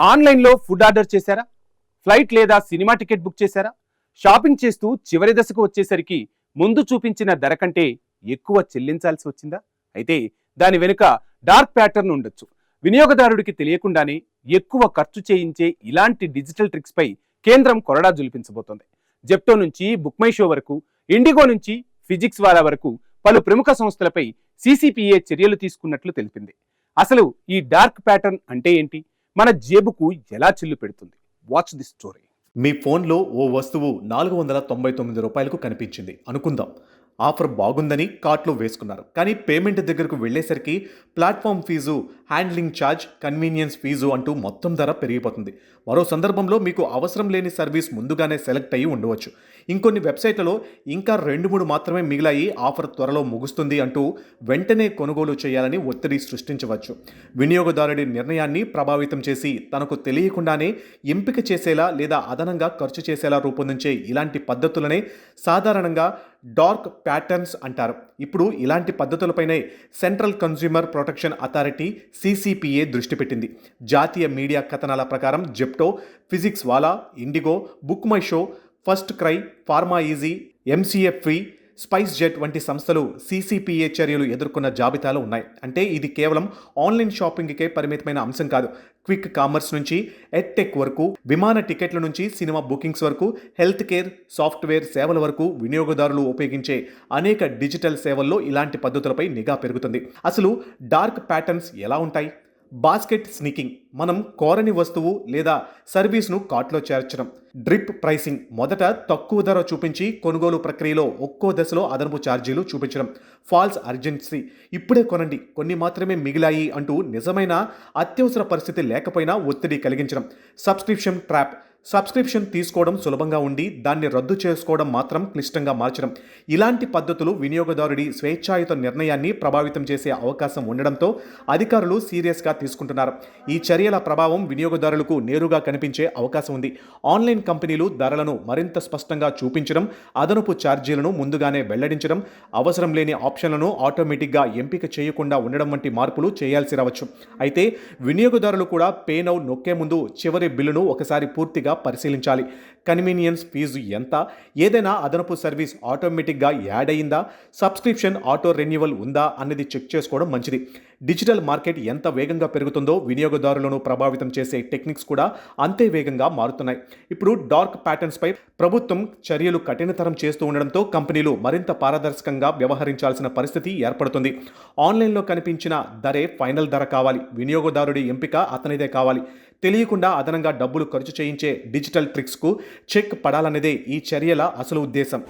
ఆన్లైన్లో food order చేశారా? Flight లేదా సినిమా టికెట్ బుక్ చేశారా? షాపింగ్ చేస్తూ చివరి దశకు వచ్చేసరికి ముందు చూపించిన ధర కంటే ఎక్కువ చెల్లించాల్సి వచ్చిందా? అయితే దాని వెనుక డార్క్ ప్యాటర్న్ ఉండొచ్చు. వినియోగదారుడికి తెలియకుండానే ఎక్కువ ఖర్చు చేయించే ఇలాంటి డిజిటల్ ట్రిక్స్ పై కేంద్రం కొరడా జులిపించబోతోంది. జెప్టో నుంచి బుక్ మై షో వరకు, ఇండిగో నుంచి ఫిజిక్స్ వాలా వరకు పలు ప్రముఖ సంస్థలపై సిసిపిఏ చర్యలు తీసుకున్నట్లు తెలిపింది. అసలు ఈ డార్క్ ప్యాటర్న్ అంటే ఏంటి? మన జేబుకు ఎలా చిల్లు పెడుతుంది? Watch the story. మీ ఫోన్లో ఓ వస్తువు 499 రూపాయలకు కనిపించింది అనుకుందాం. ఆఫర్ బాగుందని కార్ట్లో వేసుకున్నారు. కానీ పేమెంట్ దగ్గరకు వెళ్ళేసరికి platform fee, handling charge, convenience fee అంటూ మొత్తం ధర పెరిగిపోతుంది. మరో సందర్భంలో మీకు అవసరం లేని సర్వీస్ ముందుగానే సెలెక్ట్ అయ్యి ఉండవచ్చు. ఇంకొన్ని వెబ్సైట్లలో ఇంకా 2-3 మాత్రమే మిగిలాయి, ఆఫర్ త్వరలో ముగుస్తుంది అంటూ వెంటనే కొనుగోలు చేయాలని ఒత్తిడి సృష్టించవచ్చు. వినియోగదారుడి నిర్ణయాన్ని ప్రభావితం చేసి తనకు తెలియకుండానే ఎంపిక చేసేలా లేదా అదనంగా ఖర్చు చేసేలా రూపొందించే ఇలాంటి పద్ధతులనే సాధారణంగా డార్క్ ప్యాటర్న్స్ అంటారు. ఇప్పుడు ఇలాంటి పద్ధతులపైనే Central Consumer Protection Authority CCPA దృష్టి పెట్టింది. జాతీయ మీడియా కథనాల ప్రకారం Zepto, Physics Wallah, IndiGo, Book My Show, First Cry, Pharm Easy, MCFV, Spice Jet వంటి సంస్థలు సిసిపిఏ చర్యలు ఎదుర్కొన్న జాబితాలో ఉన్నాయి. అంటే ఇది కేవలం ఆన్లైన్ షాపింగ్కే పరిమితమైన అంశం కాదు. క్విక్ కామర్స్ నుంచి ఎడ్టెక్ వరకు, విమాన టికెట్ల నుంచి సినిమా బుకింగ్స్ వరకు, హెల్త్ కేర్, సాఫ్ట్వేర్ సేవల వరకు వినియోగదారులు ఉపయోగించే అనేక డిజిటల్ సేవల్లో ఇలాంటి పద్ధతులపై నిఘా పెరుగుతుంది. అసలు డార్క్ ప్యాటర్న్స్ ఎలా ఉంటాయి? బాస్కెట్ స్నికింగ్, మనం కోరని వస్తువు లేదా సర్వీస్ను కార్ట్లో చేర్చడం. డ్రిప్ ప్రైసింగ్, మొదట తక్కువ ధర చూపించి కొనుగోలు ప్రక్రియలో ఒక్కో దశలో అదనపు ఛార్జీలు చూపించడం. ఫాల్స్ అర్జెన్సీ, ఇప్పుడే కొనండి, కొన్ని మాత్రమే మిగిలాయి అంటూ నిజమైన అత్యవసర పరిస్థితి లేకపోయినా ఒత్తిడి కలిగించడం. సబ్స్క్రిప్షన్ ట్రాప్, సబ్స్క్రిప్షన్ తీసుకోవడం సులభంగా ఉండి దాన్ని రద్దు చేసుకోవడం మాత్రం క్లిష్టంగా మార్చడం. ఇలాంటి పద్ధతులు వినియోగదారుడి స్వేచ్ఛాయుత నిర్ణయాన్ని ప్రభావితం చేసే అవకాశం ఉండడంతో అధికారులు సీరియస్గా తీసుకుంటున్నారు. ఈ చర్యల ప్రభావం వినియోగదారులకు నేరుగా కనిపించే అవకాశం ఉంది. ఆన్లైన్ కంపెనీలు ధరలను మరింత స్పష్టంగా చూపించడం, అదనపు ఛార్జీలను ముందుగానే వెల్లడించడం, అవసరం లేని ఆప్షన్లను ఆటోమేటిక్గా ఎంపిక చేయకుండా ఉండడం వంటి మార్పులు చేయాల్సి రావచ్చు. అయితే వినియోగదారులు కూడా పే నౌ నొక్కే ముందు చివరి బిల్లును ఒకసారి పూర్తిగా పరిశీలించాలి. కన్వీనియన్స్ ఫీజు ఎంత, ఏదైనా అదనపు సర్వీస్ ఆటోమేటిక్గా యాడ్ అయిందా, సబ్స్క్రిప్షన్ ఆటో రెన్యువల్ ఉందా అన్నది చెక్ చేసుకోవడం మంచిది. డిజిటల్ మార్కెట్ ఎంత వేగంగా పెరుగుతుందో వినియోగదారులను ప్రభావితం చేసే టెక్నిక్స్ కూడా అంతే వేగంగా మారుతున్నాయి. ఇప్పుడు డార్క్ ప్యాటర్న్స్పై ప్రభుత్వం చర్యలు కఠినతరం చేస్తూ ఉండడంతో కంపెనీలు మరింత పారదర్శకంగా వ్యవహరించాల్సిన పరిస్థితి ఏర్పడుతుంది. ఆన్లైన్లో కనిపించిన ధరే ఫైనల్ ధర కావాలి, వినియోగదారుడి ఎంపిక అతనిదే కావాలి. తెలియకుండా అదనంగా డబ్బులు ఖర్చు చేయించే డిజిటల్ ట్రిక్స్కు చెక్ పడాలన్నదే ఈ చర్యల అసలు ఉద్దేశం.